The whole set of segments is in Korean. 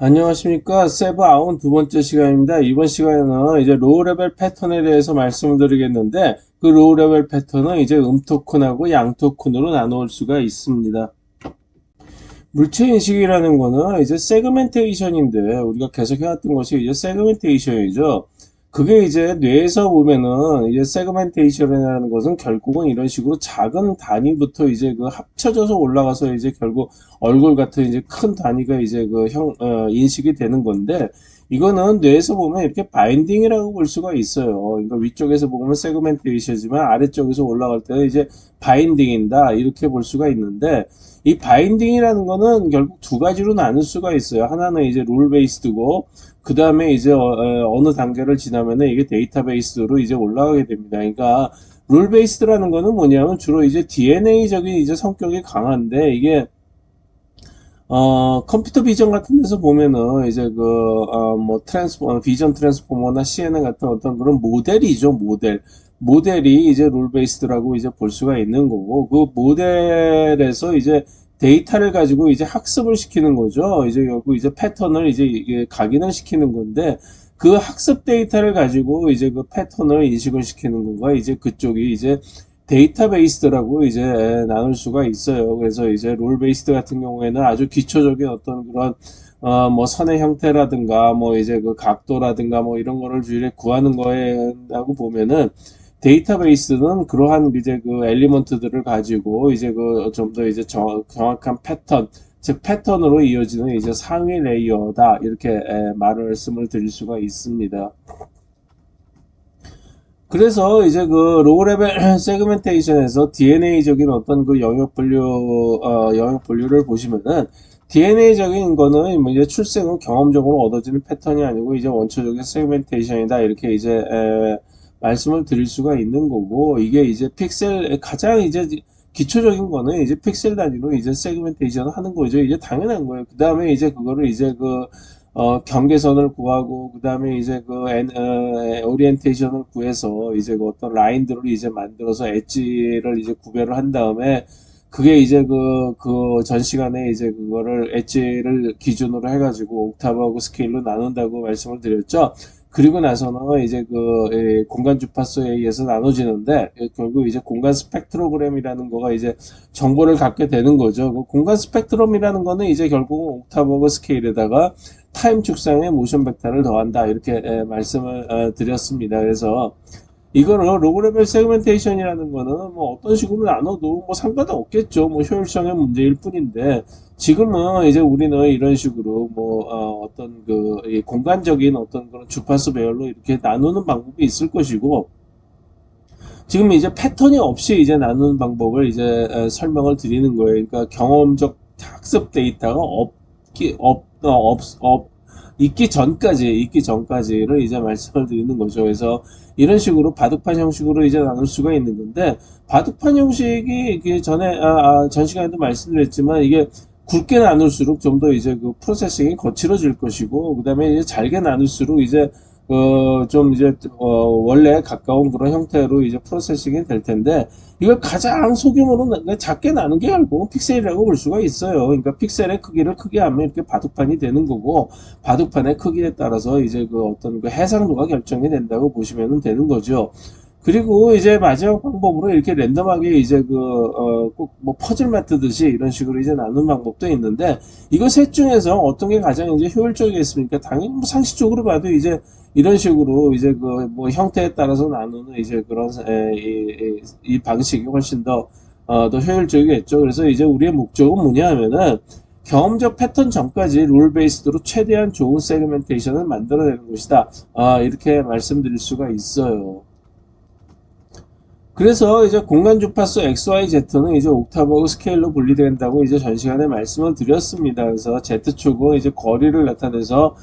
안녕하십니까. 세부 아웃 두 번째 시간입니다. 이번 시간에는 이제 로우 레벨 패턴에 대해서 말씀을 드리겠는데, 그 로우 레벨 패턴은 이제 토큰하고 양 토큰으로 나눌 수가 있습니다. 물체 인식이라는 거는 이제 세그멘테이션인데, 우리가 계속 해왔던 것이 이제 세그멘테이션이죠. 그게 이제 뇌에서 보면은 이제 세그멘테이션이라는 것은 결국은 이런 식으로 작은 단위부터 이제 그 합쳐져서 올라가서 이제 결국 얼굴 같은 이제 큰 단위가 이제 인식이 되는 건데, 이거는 뇌에서 보면 이렇게 바인딩이라고 볼 수가 있어요. 그러니까 위쪽에서 보면 세그멘테이션이지만 아래쪽에서 올라갈 때는 이제 바인딩이다 이렇게 볼 수가 있는데, 이 바인딩이라는 거는 결국 두 가지로 나눌 수가 있어요. 하나는 이제 룰 베이스드고, 그 다음에 이제 느 단계를 지나면은 이게 데이터베이스로 이제 올라가게 됩니다. 그러니까 룰 베이스드라는 거는 뭐냐면 주로 이제 DNA적인 이제 성격이 강한데, 이게 컴퓨터 비전 같은 데서 보면은 이제 비전 트랜스포머나 CNN 같은 어떤 그런 모델이죠, 모델. 모델이 이제 룰 베이스드라고 이제 볼 수가 있는 거고, 그 모델에서 이제 데이터를 가지고 이제 학습을 시키는 거죠. 이제 결국 이제 패턴을 이제 이게 각인을 시키는 건데, 그 학습 데이터를 가지고 이제 그 패턴을 인식을 시키는 거가 이제 그쪽이 이제 데이터베이스라고 이제 나눌 수가 있어요. 그래서 이제 롤 베이스드 같은 경우에는 아주 기초적인 어떤 그런 뭐 선의 형태라든가 뭐 이제 그 각도라든가 뭐 이런 거를 주일에 구하는 거에라고 보면은, 데이터베이스는 그러한 이제 그 엘리먼트들을 가지고 이제 그 좀 더 이제 정확한 패턴, 즉 패턴으로 이어지는 이제 상위 레이어다 이렇게 말씀을 드릴 수가 있습니다. 그래서 이제 그 로우 레벨 세그멘테이션에서 DNA적인 어떤 그 영역 분류를 보시면은, DNA적인 거는 뭐 이제 출생은 경험적으로 얻어지는 패턴이 아니고 이제 원초적인 세그멘테이션이다 이렇게 이제 말씀을 드릴 수가 있는 거고, 이게 이제 픽셀 가장 이제 기초적인 거는 이제 픽셀 단위로 이제 세그멘테이션을 하는 거죠. 이제 당연한 거예요. 그 다음에 이제 그거를 이제 경계선을 구하고, 그 다음에 이제 오리엔테이션을 구해서 이제 그 어떤 라인들을 이제 만들어서 엣지를 이제 구별을 한 다음에, 그게 이제 전 시간에 이제 그거를 엣지를 기준으로 해가지고 옥타브하고 스케일로 나눈다고 말씀을 드렸죠. 그리고 나서는 이제 공간 주파수에 의해서 나눠지는데, 결국 이제 공간 스펙트로그램이라는 거가 이제 정보를 갖게 되는 거죠. 그 공간 스펙트럼이라는 거는 이제 결국 옥타브하고 스케일에다가 타임 축상의 모션 벡터를 더한다 이렇게 말씀을 드렸습니다. 그래서 이거를 로그레벨 세그멘테이션이라는 거는 뭐 어떤 식으로 나눠도 뭐 상관은 없겠죠. 뭐 효율성의 문제일 뿐인데, 지금은 이제 우리는 이런 식으로 어떤 이 공간적인 어떤 그런 주파수 배열로 이렇게 나누는 방법이 있을 것이고, 지금 이제 패턴이 없이 이제 나누는 방법을 이제 설명을 드리는 거예요. 그러니까 경험적 학습 데이터가 있기 전까지를 이제 말씀을 드리는 거죠. 그래서 이런 식으로 바둑판 형식으로 이제 나눌 수가 있는 건데, 바둑판 형식이 그 전 시간에도 말씀드렸지만, 이게 굵게 나눌수록 좀 더 이제 그 프로세싱이 거칠어질 것이고, 그 다음에 이제 잘게 나눌수록 이제 좀 이제 원래 가까운 그런 형태로 이제 프로세싱이 될 텐데, 이걸 가장 소규모로 작게 나눈 게 결국은 픽셀이라고 볼 수가 있어요. 그러니까 픽셀의 크기를 크게 하면 이렇게 바둑판이 되는 거고, 바둑판의 크기에 따라서 이제 그 어떤 그 해상도가 결정이 된다고 보시면 되는 거죠. 그리고 이제 마지막 방법으로 이렇게 랜덤하게 이제 꼭 뭐 퍼즐 맞듯이 이런 식으로 이제 나누는 방법도 있는데, 이거 셋 중에서 어떤 게 가장 이제 효율적이겠습니까? 당연히 뭐 상식적으로 봐도 이제 이런 식으로 이제 뭐 형태에 따라서 나누는 이제 그런 이 방식이 훨씬 더 효율적이겠죠. 그래서 이제 우리의 목적은 뭐냐 하면은, 경험적 패턴 전까지 룰 베이스드로 최대한 좋은 세그멘테이션을 만들어내는 것이다. 이렇게 말씀드릴 수가 있어요. 그래서 이제 공간 주파수 XYZ는 이제 옥타브하고 스케일로 분리된다고 이제 전 시간에 말씀을 드렸습니다. 그래서 Z축은 이제 거리를 나타내서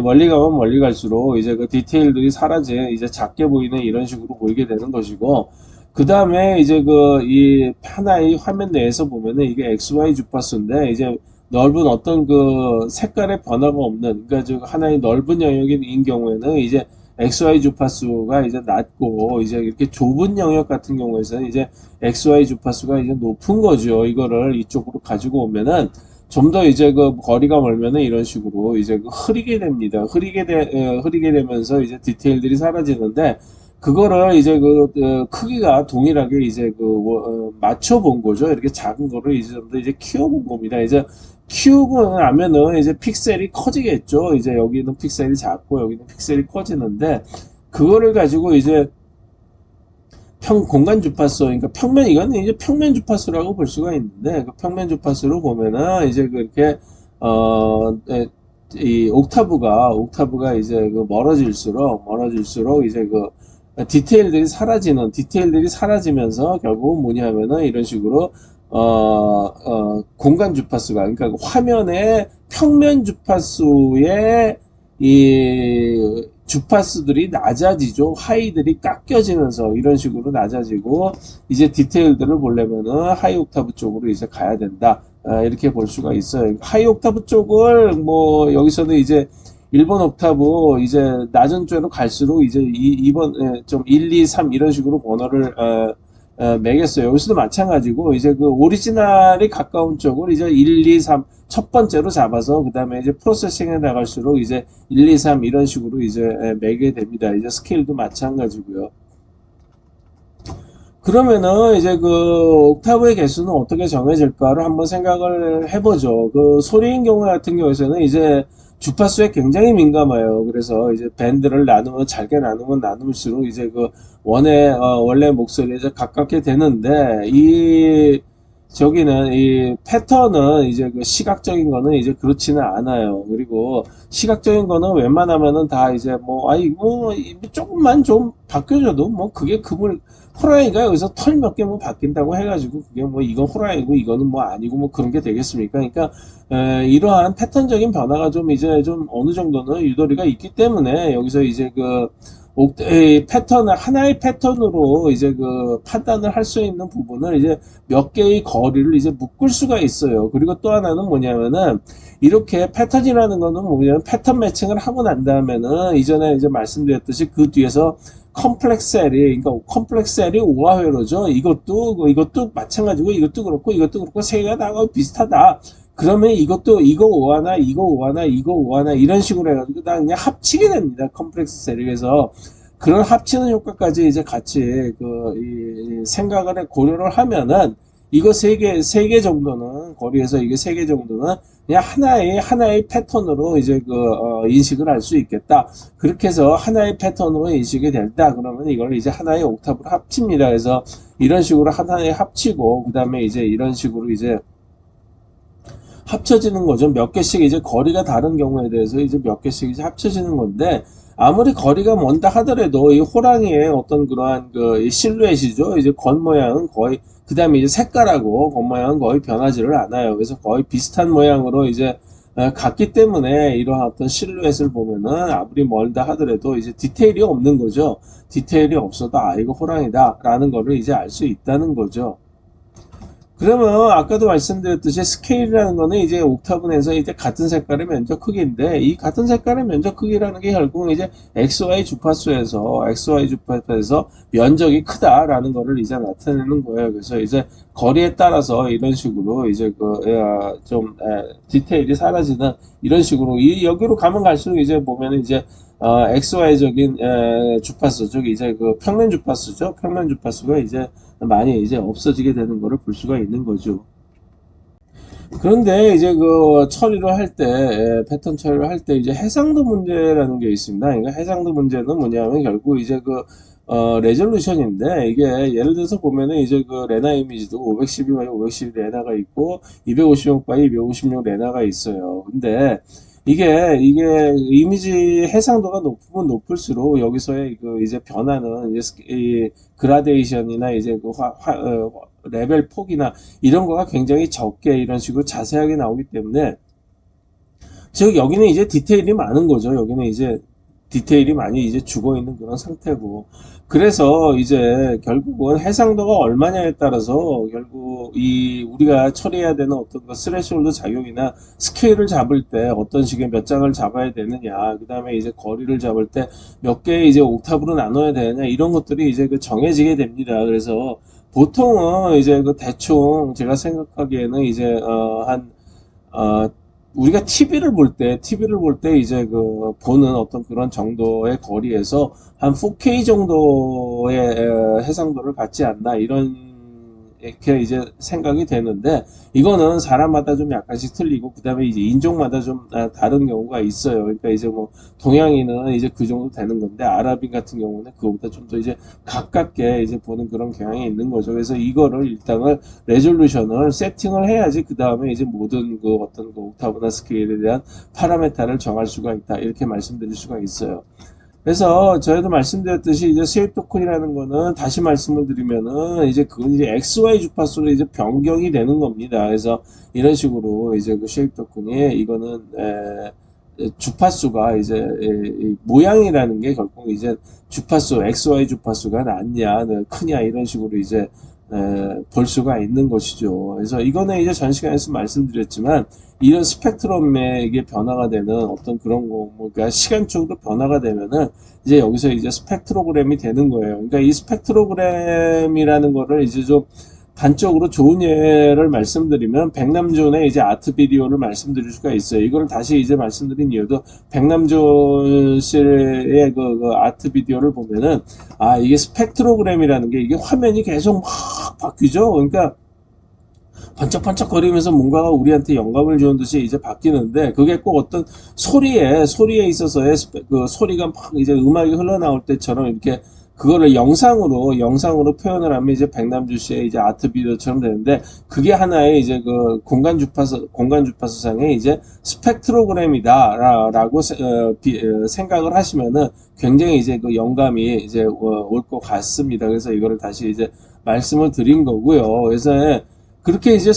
멀리 가면 멀리 갈수록 이제 그 디테일들이 사라진 이제 작게 보이는 이런 식으로 보이게 되는 것이고, 그 다음에 이제 이 하나의 화면 내에서 보면은 이게 XY 주파수인데, 이제 넓은 어떤 그 색깔의 변화가 없는, 그러니까 하나의 넓은 영역인 경우에는 이제 XY 주파수가 이제 낮고, 이제 이렇게 좁은 영역 같은 경우에서는 이제 XY 주파수가 이제 높은 거죠. 이거를 이쪽으로 가지고 오면은 좀 더 이제 그 거리가 멀면은 이런 식으로 이제 그 흐리게 됩니다. 흐리게 되면서 이제 디테일들이 사라지는데, 그거를 이제 크기가 동일하게 이제 맞춰 본 거죠. 이렇게 작은 거를 이제 좀 더 이제 키워 본 겁니다. 이제 키우고 나면은 이제 픽셀이 커지겠죠. 이제 여기는 픽셀이 작고 여기는 픽셀이 커지는데, 그거를 가지고 이제 공간 주파수, 그러니까 이거는 이제 평면 주파수라고 볼 수가 있는데, 그 평면 주파수로 보면은, 이제 그렇게, 어, 에, 이 옥타브가 이제 멀어질수록, 이제 디테일들이 사라지면서, 결국은 뭐냐면은, 이런 식으로, 공간 주파수가, 그러니까 그 화면의 평면 주파수의 이 주파수들이 낮아지죠. 하이들이 깎여지면서 이런 식으로 낮아지고, 이제 디테일들을 보려면은 하이 옥타브 쪽으로 이제 가야 된다. 이렇게 볼 수가 있어요. 하이 옥타브 쪽을 뭐 여기서는 이제 1번 옥타브 이제 낮은 쪽으로 갈수록 이제 2번 좀 1, 2, 3 이런 식으로 번호를 매겼어요. 여기서도 마찬가지고 이제 그 오리지널이 가까운 쪽을 이제 1, 2, 3 첫 번째로 잡아서, 그 다음에 이제 프로세싱에 나갈수록 이제 1, 2, 3 이런 식으로 이제 매게 됩니다. 이제 스케일도 마찬가지고요. 그러면은 이제 옥타브의 개수는 어떻게 정해질까를 한번 생각을 해보죠. 소리인 경우 같은 경우에는 이제 주파수에 굉장히 민감해요. 그래서 이제 밴드를 잘게 나누면 나눌수록 이제 원래 목소리에 이제 가깝게 되는데, 이 패턴은 이제 시각적인 거는 이제 그렇지는 않아요. 그리고 시각적인 거는 웬만하면은 다 이제 조금만 좀 바뀌어줘도 그게 호랑이가 여기서 털 몇 개 바뀐다고 해가지고 그게 이건 호랑이고 이거는 아니고 그런 게 되겠습니까? 그러니까 이러한 패턴적인 변화가 좀 이제 좀 어느 정도는 유도리가 있기 때문에, 여기서 이제 하나의 패턴으로 이제 판단을 할 수 있는 부분을 이제 몇 개의 거리를 이제 묶을 수가 있어요. 그리고 또 하나는 뭐냐면은, 이렇게 패턴이라는 거는 뭐냐면, 패턴 매칭을 하고 난 다음에는 이전에 이제 말씀드렸듯이 그 뒤에서 그러니까 컴플렉스 셀이 오화회로죠. 이것도 마찬가지고, 이것도 그렇고 세 개가 다 비슷하다. 그러면 이거 오하나 이거 오하나 이거 오하나 이런 식으로 해가지고 다 그냥 합치게 됩니다. 컴플렉스 셀이. 그래서 그런 합치는 효과까지 이제 같이 이 생각을 고려를 하면은, 이거 세 개 정도는 거리에서 이게 세 개 정도는 그냥 하나의 패턴으로 이제 인식을 할 수 있겠다. 그렇게 해서 하나의 패턴으로 인식이 된다. 그러면 이걸 이제 하나의 옥타브로 합칩니다. 그래서 이런 식으로 하나에 합치고, 그 다음에 이제 이런 식으로 이제 합쳐지는 거죠. 몇 개씩 이제 거리가 다른 경우에 대해서 이제 몇 개씩 이제 합쳐지는 건데, 아무리 거리가 먼다 하더라도 이 호랑이의 어떤 그러한 이 실루엣이죠. 이제 겉 모양은 거의, 그 다음에 이제 색깔하고 겉 모양은 거의 변하지를 않아요. 그래서 거의 비슷한 모양으로 이제 같기 때문에, 이러한 어떤 실루엣을 보면은 아무리 멀다 하더라도 이제 디테일이 없는 거죠. 디테일이 없어도 이거 호랑이다 라는 거를 이제 알 수 있다는 거죠. 그러면 아까도 말씀드렸듯이 스케일이라는 거는 이제 옥타브 내에서 이제 같은 색깔의 면적 크기인데, 이 같은 색깔의 면적 크기라는 게 결국 이제 XY 주파수에서 면적이 크다라는 거를 이제 나타내는 거예요. 그래서 이제 거리에 따라서 이런 식으로 이제 디테일이 사라지는 이런 식으로, 여기로 가면 갈수록 이제 보면 이제 XY적인 주파수, 즉 이제 평면 주파수죠. 평면 주파수가 이제 많이 이제 없어지게 되는 것을 볼 수가 있는 거죠. 그런데 이제 처리를 할 때, 패턴 처리를 할 때 이제 해상도 문제라는 게 있습니다. 그러니까 해상도 문제는 뭐냐면, 결국 이제 레졸루션인데, 이게 예를 들어서 보면은 이제 레나 이미지도 512x 512 레나가 있고 256x 256 레나가 있어요. 근데 이게 이미지 해상도가 높으면 높을수록 여기서의 이제 변화는 이제 이 그라데이션이나 이제 레벨 폭이나 이런 거가 굉장히 적게 이런 식으로 자세하게 나오기 때문에, 즉 여기는 이제 디테일이 많은 거죠. 여기는 이제 디테일이 많이 이제 죽어 있는 그런 상태고, 그래서 이제 결국은 해상도가 얼마냐에 따라서 결국 우리가 처리해야 되는 어떤 스레시홀드 작용이나 스케일을 잡을 때 어떤 식의 몇 장을 잡아야 되느냐, 그 다음에 이제 거리를 잡을 때 몇 개의 이제 옥타브로 나눠야 되느냐, 이런 것들이 이제 정해지게 됩니다. 그래서 보통은 이제 대충 제가 생각하기에는 이제 어, 우리가 TV를 볼 때 이제 그 보는 어떤 그런 정도의 거리에서 한 4K 정도의 해상도를 갖지 않나 이런 이렇게 이제 생각이 되는데 이거는 사람마다 좀 약간씩 틀리고 그다음에 이제 인종마다 좀 다른 경우가 있어요. 그러니까 이제 뭐 동양인은 이제 그 정도 되는 건데 아랍인 같은 경우는 그거보다 좀 더 이제 가깝게 이제 보는 그런 경향이 있는 거죠. 그래서 이거를 일단은 레졸루션을 세팅을 해야지 그 다음에 이제 모든 그 어떤 그 옥타브나 스케일에 대한 파라메타를 정할 수가 있다 이렇게 말씀드릴 수가 있어요. 그래서 저희도 말씀드렸듯이 이제 쉐입 토큰이라는 거는 다시 말씀을 드리면은 이제 그건 이제 XY 주파수로 이제 변경이 되는 겁니다. 그래서 이런 식으로 이제 그 쉐입 토큰이 이거는 주파수가 이제 모양이라는 게 결국 이제 주파수 XY 주파수가 낮냐 크냐 이런 식으로 이제 볼 수가 있는 것이죠. 그래서 이거는 이제 전 시간에서 말씀드렸지만 이런 스펙트럼의 이게 변화가 되는 어떤 그런 거, 뭐, 그러니까 시간적으로 변화가 되면은 이제 여기서 이제 스펙트로그램이 되는 거예요. 그러니까 이 스펙트로그램이라는 거를 이제 좀 단적으로 좋은 예를 말씀드리면 백남존의 이제 아트 비디오를 말씀드릴 수가 있어요. 이걸 다시 이제 말씀드린 이유도 백남존 씨의 그 아트 비디오를 보면은 아 이게 스펙트로그램이라는 게 이게 화면이 계속 막 바뀌죠. 그러니까 반짝반짝거리면서 뭔가가 우리한테 영감을 주는 듯이 이제 바뀌는데 그게 꼭 어떤 소리에 있어서의 그 소리가 막 이제 음악이 흘러나올 때처럼 이렇게 그거를 영상으로 표현을 하면 이제 백남주 씨의 이제 아트 비디오처럼 되는데 그게 하나의 이제 그 공간 주파수상의 이제 스펙트로그램이다라고 생각을 하시면은 굉장히 이제 그 영감이 이제 올 것 같습니다. 그래서 이거를 다시 이제 말씀을 드린 거고요. 그래서 그렇게 이제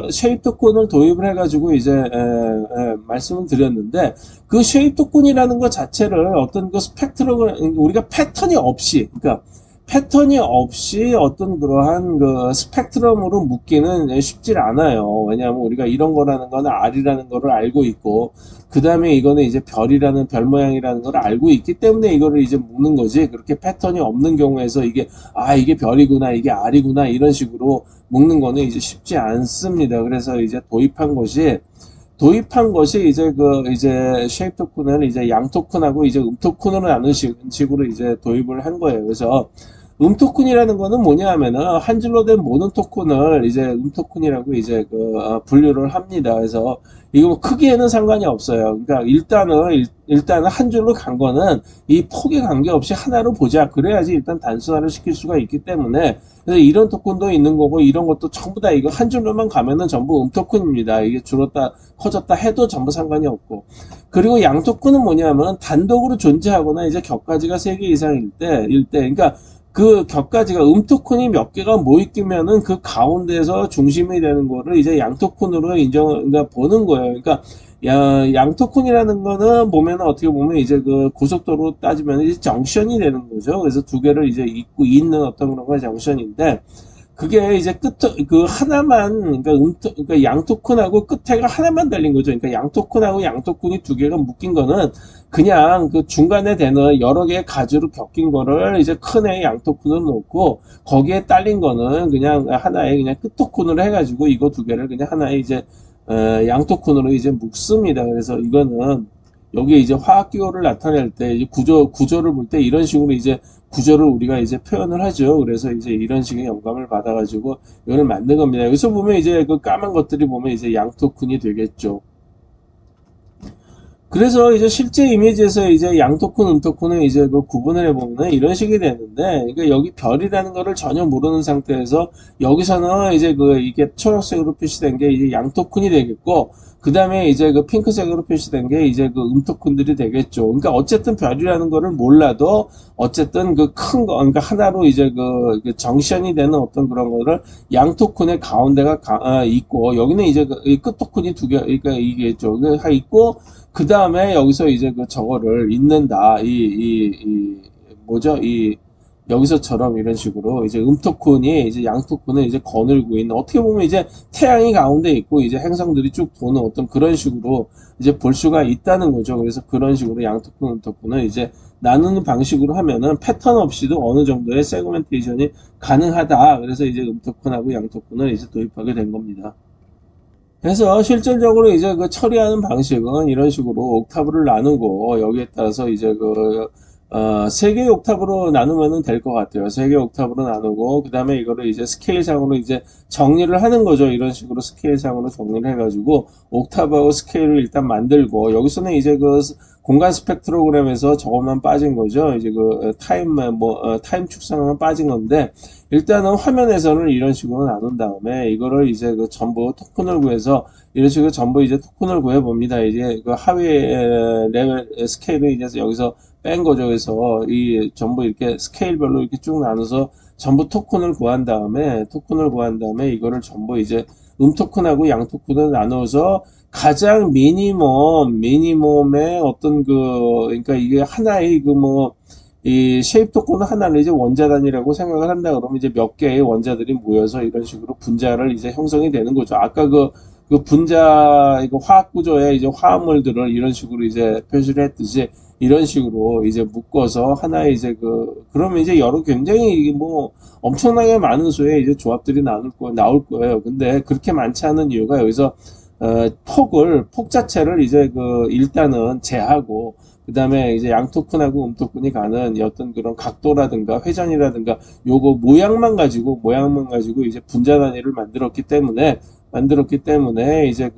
쉐입도권을 도입을 해가지고 이제 말씀을 드렸는데 그 쉐입도권이라는 것 자체를 어떤 그 우리가 패턴이 없이 어떤 그러한 그 스펙트럼으로 묶기는 쉽지 않아요. 왜냐하면 우리가 이런 거라는 거는 R이라는 거를 알고 있고 그 다음에 이거는 이제 별 모양이라는 걸 알고 있기 때문에 이거를 이제 묶는 거지. 그렇게 패턴이 없는 경우에서 이게 이게 별이구나 이게 R이구나 이런 식으로 묶는 거는 이제 쉽지 않습니다. 그래서 이제 도입한 것이 이제 쉐입 토큰을 이제 양 토큰하고 이제 토큰으로 나누는 식으로 이제 도입을 한 거예요. 그래서 토큰이라는 거는 뭐냐 하면은 한 줄로 된 모든 토큰을 이제 토큰이라고 이제 분류를 합니다. 그래서 이거 뭐 크기에는 상관이 없어요. 그러니까 일단은 한 줄로 간 거는 이 폭에 관계없이 하나로 보자. 그래야지 일단 단순화를 시킬 수가 있기 때문에 그래서 이런 토큰도 있는 거고 이런 것도 전부 다 이거 한 줄로만 가면은 전부 토큰입니다. 이게 줄었다 커졌다 해도 전부 상관이 없고 그리고 양 토큰은 뭐냐면 단독으로 존재하거나 이제 격가지가 3개 이상일 때 그러니까 그 격가지가 토큰이 몇 개가 모이면은 그 가운데서 중심이 되는 거를 이제 양 토큰으로 그러니까 보는 거예요. 그러니까 양 토큰이라는 거는 보면 어떻게 보면 이제 그 고속도로 따지면 이제 정션이 되는 거죠. 그래서 두 개를 이제 있는 어떤 그런 거 정션인데 그게 이제 하나만, 그러니까 양 토큰하고 끝에가 하나만 달린 거죠. 그러니까 양 토큰하고 양 토큰이 두 개가 묶인 거는 그냥 그 중간에 되는 여러 개의 가지로 엮인 거를 이제 큰 애의 양 토큰으로 놓고 거기에 딸린 거는 그냥 하나의 그냥 끝 토큰으로 해가지고 이거 두 개를 그냥 하나의 이제, 양 토큰으로 이제 묶습니다. 그래서 이거는 여기에 이제 화학 기호를 나타낼 때 이제 구조를 볼 때 이런 식으로 이제 구조를 우리가 이제 표현을 하죠. 그래서 이제 이런 식의 영감을 받아가지고 이걸 만든 겁니다. 여기서 보면 이제 그 까만 것들이 보면 이제 양 토큰이 되겠죠. 그래서 이제 실제 이미지에서 이제 양 토큰, 토큰을 이제 그 구분을 해보면 이런 식이 되는데, 그러니까 여기 별이라는 거를 전혀 모르는 상태에서 여기서는 이제 이게 초록색으로 표시된 게 이제 양 토큰이 되겠고, 그 다음에 이제 그 핑크색으로 표시된 게 이제 그 토큰들이 되겠죠. 그러니까 어쨌든 별이라는 거를 몰라도 어쨌든 그 큰 거, 그러니까 하나로 이제 그 정션이 되는 어떤 그런 거를 양 토큰의 가운데가 있고, 여기는 이제 끝 토큰이 두 개, 그러니까 이게 있죠. 있고, 그 다음에 여기서 이제 저거를 읽는다. 뭐죠? 여기서처럼 이런 식으로 이제 토큰이 이제 양 토큰을 이제 거늘고 있는 어떻게 보면 이제 태양이 가운데 있고 이제 행성들이 쭉 도는 어떤 그런 식으로 이제 볼 수가 있다는 거죠. 그래서 그런 식으로 양 토큰, 토큰을 이제 나누는 방식으로 하면은 패턴 없이도 어느 정도의 세그멘테이션이 가능하다. 그래서 이제 토큰하고 양 토큰을 이제 도입하게 된 겁니다. 그래서 실질적으로 이제 그 처리하는 방식은 이런 식으로 옥타브를 나누고 여기에 따라서 이제 세 개의 옥타브로 나누면은 될 것 같아요. 세 개의 옥타브로 나누고, 그 다음에 이거를 이제 스케일상으로 이제 정리를 하는 거죠. 이런 식으로 스케일상으로 정리를 해가지고, 옥타브하고 스케일을 일단 만들고, 여기서는 이제 공간 스펙트로그램에서 저것만 빠진 거죠. 이제 타임 축상만 빠진 건데, 일단은 화면에서는 이런 식으로 나눈 다음에, 이거를 이제 전부 토큰을 구해서, 이런 식으로 전부 이제 토큰을 구해 봅니다. 이제 하위 레벨 스케일을 이제 여기서 뺀 거죠. 그래서 이 전부 이렇게 스케일별로 이렇게 쭉 나눠서 전부 토큰을 구한 다음에 이거를 전부 이제 토큰하고 양 토큰을 나눠서 가장 미니멈의 어떤 그러니까 이게 하나의 이 쉐입 토큰은 하나를 이제 원자 단위라고 생각을 한다 그러면 이제 몇 개의 원자들이 모여서 이런 식으로 분자를 이제 형성이 되는 거죠. 아까 그 분자, 이거 화학 구조의 이제 화합물들을 이런 식으로 이제 표시를 했듯이 이런 식으로 이제 묶어서 하나의 이제 그러면 이제 여러 굉장히 이게 엄청나게 많은 수의 이제 조합들이 나올 거예요. 근데 그렇게 많지 않은 이유가 여기서 폭 자체를 이제 일단은 제하고, 그 다음에 이제 양 토큰하고 토큰이 가는 어떤 그런 각도라든가 회전이라든가 요거 모양만 가지고 이제 분자 단위를 만들었기 때문에 이제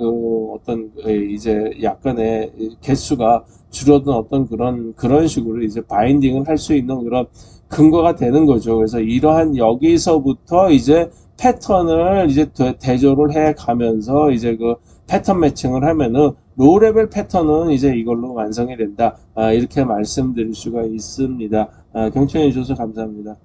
이제 약간의 개수가 줄어든 어떤 그런 식으로 이제 바인딩을 할 수 있는 그런 근거가 되는 거죠. 그래서 이러한 여기서부터 이제 패턴을 이제 대조를 해 가면서 이제 패턴 매칭을 하면은 로우 레벨 패턴은 이제 이걸로 완성이 된다. 이렇게 말씀드릴 수가 있습니다. 경청해 주셔서 감사합니다.